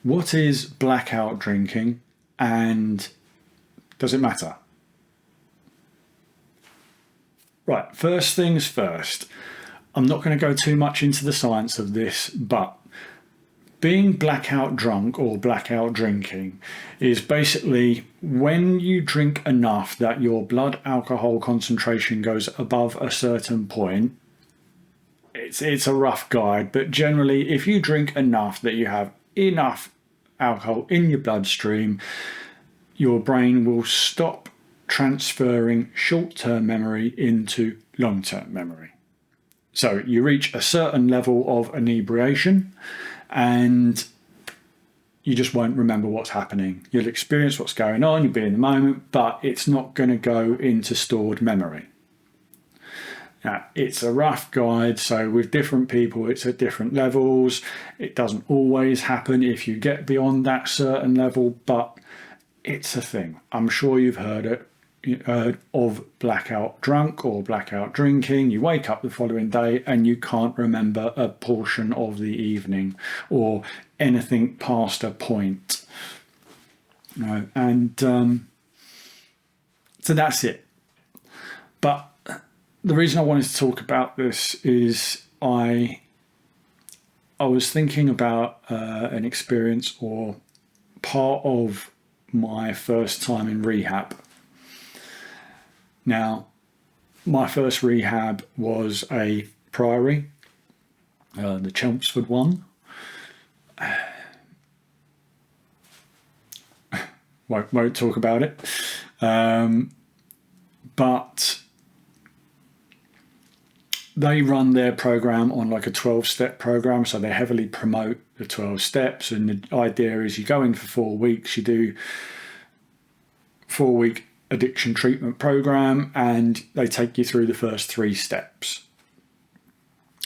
what is blackout drinking and does it matter? Right, first things first. I'm not going to go too much into the science of this, but being blackout drunk or blackout drinking is basically when you drink enough that your blood alcohol concentration goes above a certain point. It's a rough guide, but generally if you drink enough that you have enough alcohol in your bloodstream, your brain will stop transferring short-term memory into long-term memory. So you reach a certain level of inebriation and you just won't remember what's happening. You'll experience what's going on, you'll be in the moment, but it's not going to go into stored memory. Now, it's a rough guide, so with different people, it's at different levels. It doesn't always happen if you get beyond that certain level, but it's a thing. I'm sure you've heard of blackout drunk or blackout drinking. You wake up the following day and you can't remember a portion of the evening or anything past a point. So that's it. But the reason I wanted to talk about this is I was thinking about an experience or part of my first time in rehab. Now, my first rehab was a priory, the Chelmsford one. Won't talk about it. But they run their program on like a 12-step program, so they heavily promote the 12 steps. And the idea is you go in for 4 weeks, you do 4-week addiction treatment program, and they take you through the first 3 steps.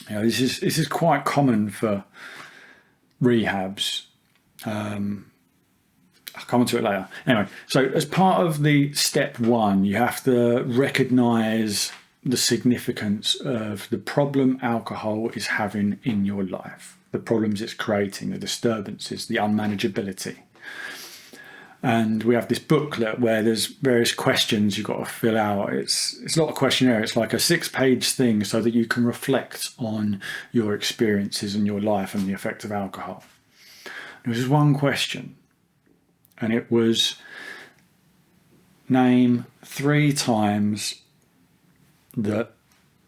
This is quite common for rehabs. I'll come on to it later. Anyway, so as part of the step 1, you have to recognise the significance of the problem alcohol is having in your life, the problems it's creating, the disturbances, the unmanageability. And we have this booklet where there's various questions you've got to fill out. It's not a questionnaire, it's like a 6-page thing so that you can reflect on your experiences in your life and the effect of alcohol. There was one question, and it was name 3 times that,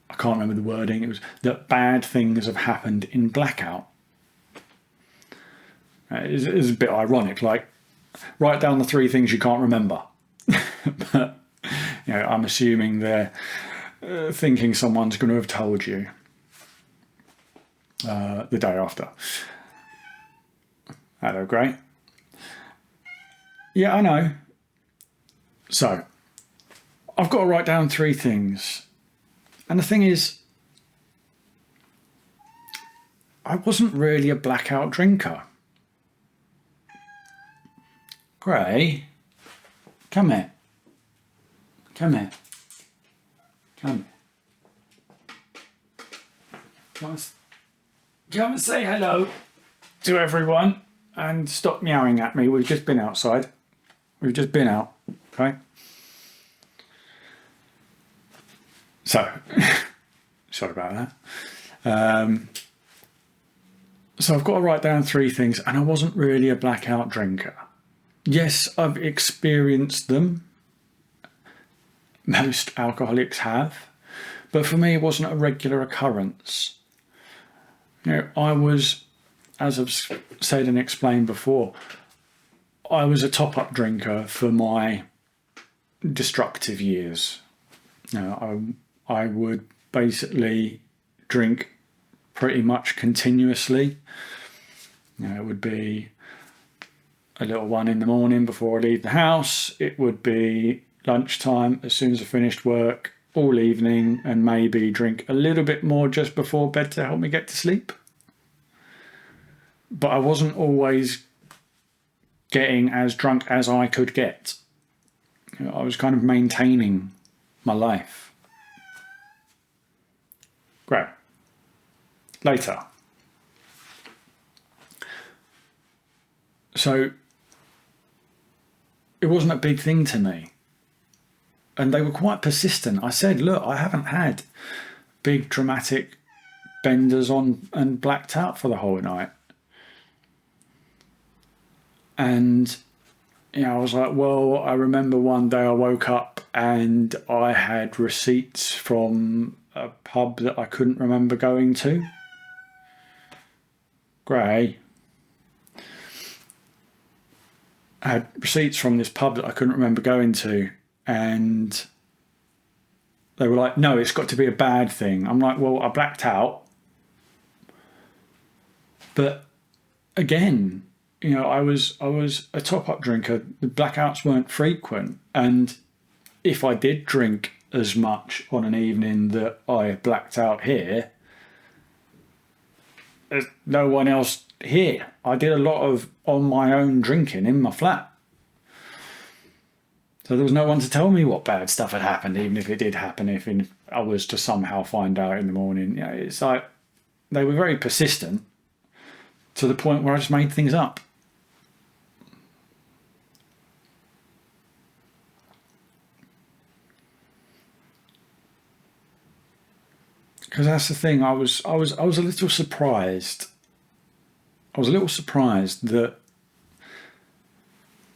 I can't remember the wording, it was that bad things have happened in blackout. It's a bit ironic, like, write down the 3 things you can't remember. But I'm assuming they're thinking someone's going to have told you the day after. Hello, great. Yeah, I know. So, I've got to write down 3 things. And the thing is, I wasn't really a blackout drinker. Gray, come here. Come here. Come here. Come and say hello to everyone and stop meowing at me. We've just been outside. We've just been out, okay? So, sorry about that. So I've got to write down 3 things, and I wasn't really a blackout drinker. Yes, I've experienced them. Most alcoholics have. But for me, it wasn't a regular occurrence. I was, as I've said and explained before, I was a top-up drinker for my destructive years. I would basically drink pretty much continuously. It would be a little one in the morning before I leave the house. It would be lunchtime as soon as I finished work, all evening, and maybe drink a little bit more just before bed to help me get to sleep. But I wasn't always getting as drunk as I could get. I was kind of maintaining my life. Great. Later. So it wasn't a big thing to me. And they were quite persistent. I said, look, I haven't had big dramatic benders on and blacked out for the whole night. And, I was like, well, I remember one day I woke up and I had receipts from a pub that I couldn't remember going to. Gray. I had receipts from this pub that I couldn't remember going to, and they were like, no, it's got to be a bad thing. I'm like, well, I blacked out. But again, I was a top-up drinker. The blackouts weren't frequent. And if I did drink as much on an evening that I blacked out here, there's no one else here. I did a lot of on my own drinking in my flat. So there was no one to tell me what bad stuff had happened, even if it did happen, if I was to somehow find out in the morning. It's like they were very persistent to the point where I just made things up. Because that's the thing, I was a little surprised. I was a little surprised that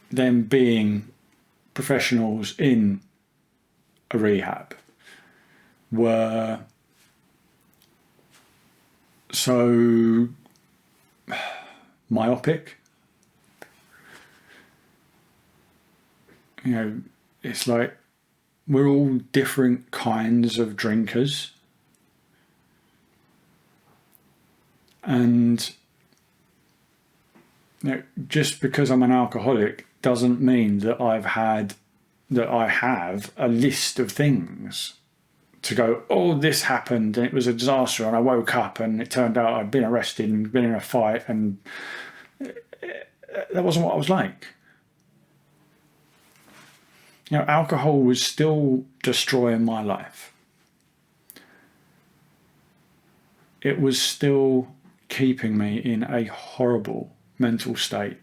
them being professionals in a rehab were so myopic. It's like we're all different kinds of drinkers. And just because I'm an alcoholic doesn't mean that I have a list of things to go, oh, this happened and it was a disaster and I woke up and it turned out I'd been arrested and been in a fight, and that wasn't what I was like. Alcohol was still destroying my life. It was still keeping me in a horrible mental state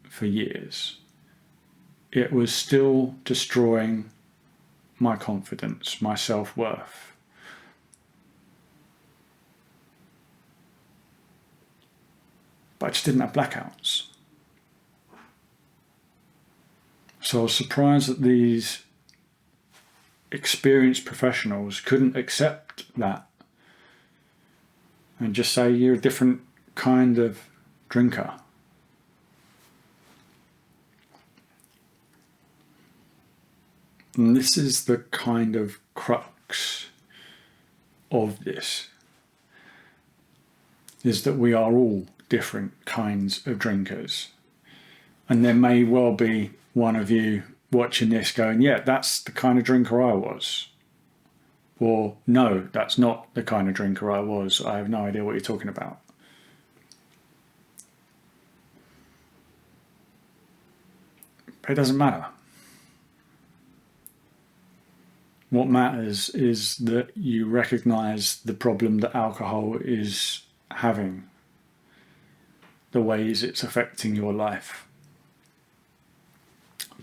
for years. It was still destroying my confidence, my self-worth. But I just didn't have blackouts. So I was surprised that these experienced professionals couldn't accept that and just say, you're a different kind of drinker. And this is the kind of crux of this, is that we are all different kinds of drinkers. And there may well be one of you watching this going, yeah, that's the kind of drinker I was. Or, no, that's not the kind of drinker I was. I have no idea what you're talking about. But it doesn't matter. What matters is that you recognize the problem that alcohol is having, the ways it's affecting your life.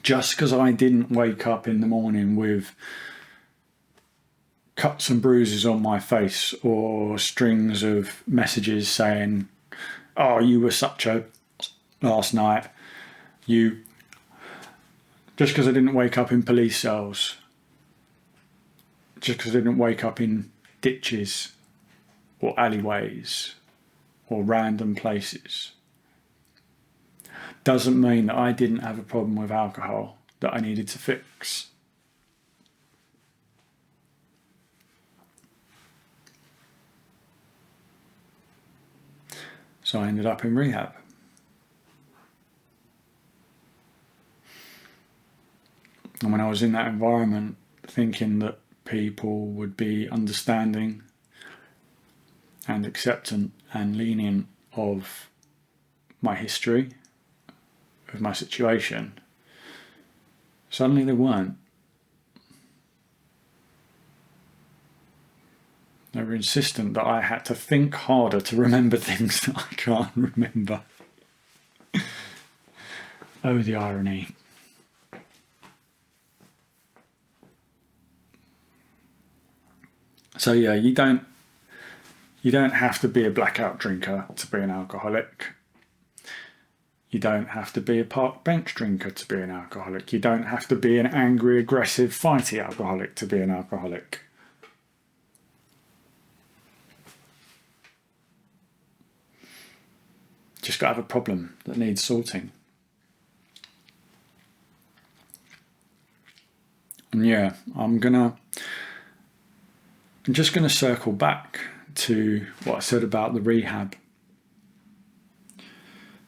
Just because I didn't wake up in the morning with cuts and bruises on my face or strings of messages saying, oh, you were such a last night, just because I didn't wake up in police cells, just because I didn't wake up in ditches or alleyways or random places, doesn't mean that I didn't have a problem with alcohol that I needed to fix. So I ended up in rehab. And when I was in that environment, thinking that people would be understanding and acceptant and lenient of my history, of my situation, suddenly they weren't. They were insistent that I had to think harder to remember things that I can't remember. Oh, the irony. So yeah, you don't have to be a blackout drinker to be an alcoholic. You don't have to be a park bench drinker to be an alcoholic. You don't have to be an angry, aggressive, fighty alcoholic to be an alcoholic. Just got to have a problem that needs sorting. And yeah, I'm just gonna circle back to what I said about the rehab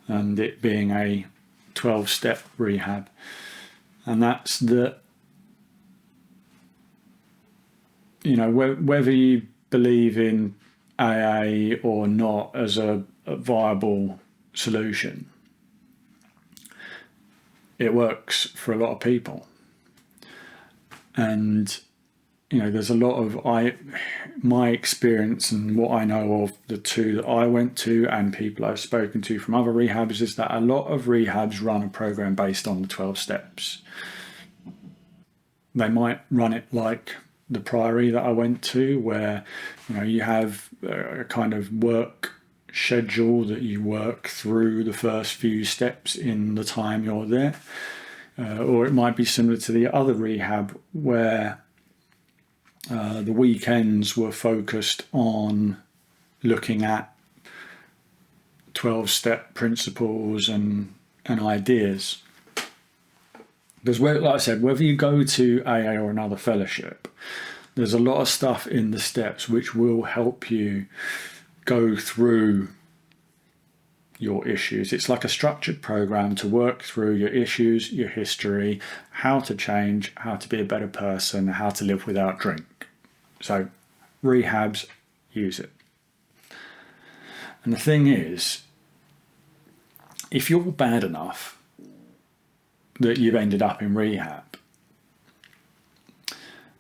and it being a 12-step rehab. And that's that, you know, whether you believe in AA or not as a viable solution, it works for a lot of people. And you know, there's a lot of my experience and what I know of the two that I went to and people I've spoken to from other rehabs is that a lot of rehabs run a program based on the 12 steps. They might run it like the Priory that I went to, where you know you have a kind of work schedule that you work through the first few steps in the time you're there, or it might be similar to the other rehab where the weekends were focused on looking at 12-step principles and ideas. Because, like I said, whether you go to AA or another fellowship, there's a lot of stuff in the steps which will help you go through your issues. It's like a structured program to work through your issues, your history, how to change, how to be a better person, how to live without drink. So rehabs use it. And the thing is, if you're bad enough that you've ended up in rehab,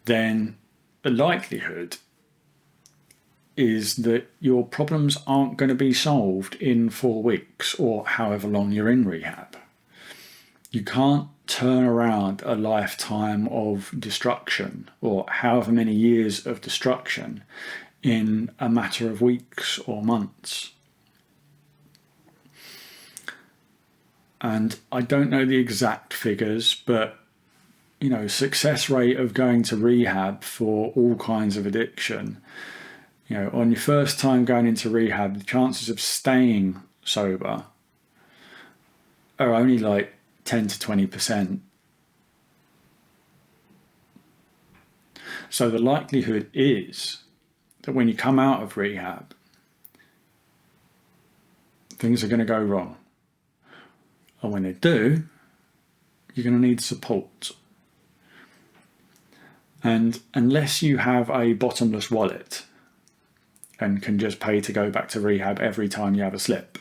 then the likelihood is that your problems aren't going to be solved in 4 weeks or however long you're in rehab. You can't turn around a lifetime of destruction or however many years of destruction in a matter of weeks or months. And I don't know the exact figures, but you know, success rate of going to rehab for all kinds of addiction, you know, on your first time going into rehab, the chances of staying sober are only like 10 to 20%. So the likelihood is that when you come out of rehab, things are going to go wrong. And when they do, you're going to need support. And unless you have a bottomless wallet and can just pay to go back to rehab every time you have a slip,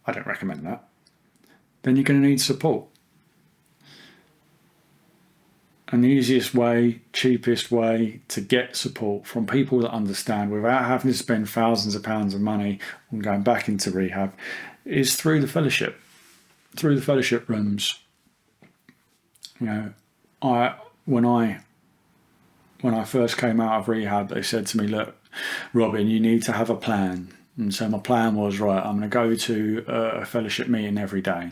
I don't recommend that. Then you're going to need support. And the easiest way, cheapest way to get support from people that understand without having to spend thousands of pounds of money on going back into rehab is through the fellowship rooms. You know, when I first came out of rehab, they said to me, look, Robin, you need to have a plan. And so my plan was, right, I'm going to go to a fellowship meeting every day.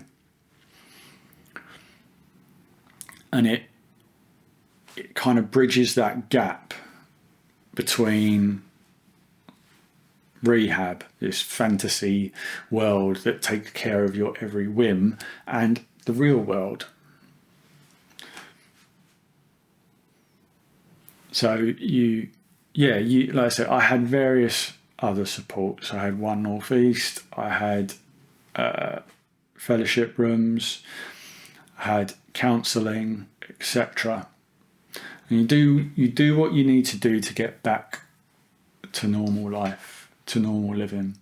And it kind of bridges that gap between rehab, this fantasy world that takes care of your every whim, and the real world. So like I said, I had various other supports. I had One North East, I had fellowship rooms, I had counselling, etc. And you do what you need to do to get back to normal life, to normal living.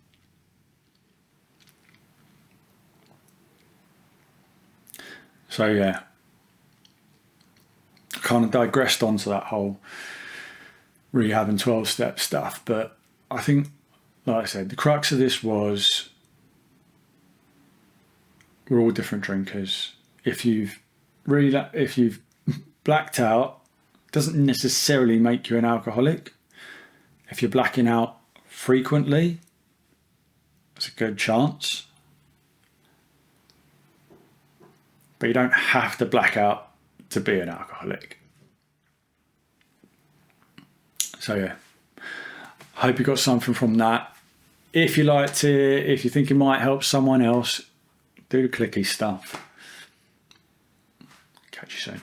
So yeah, I kind of digressed onto that whole rehab and 12-step stuff, but I think, like I said, the crux of this was we're all different drinkers. If you've blacked out, doesn't necessarily make you an alcoholic. If you're blacking out frequently, it's a good chance. But you don't have to black out to be an alcoholic. So yeah, I hope you got something from that. If you liked it, if you think it might help someone else, do the clicky stuff. Catch you soon.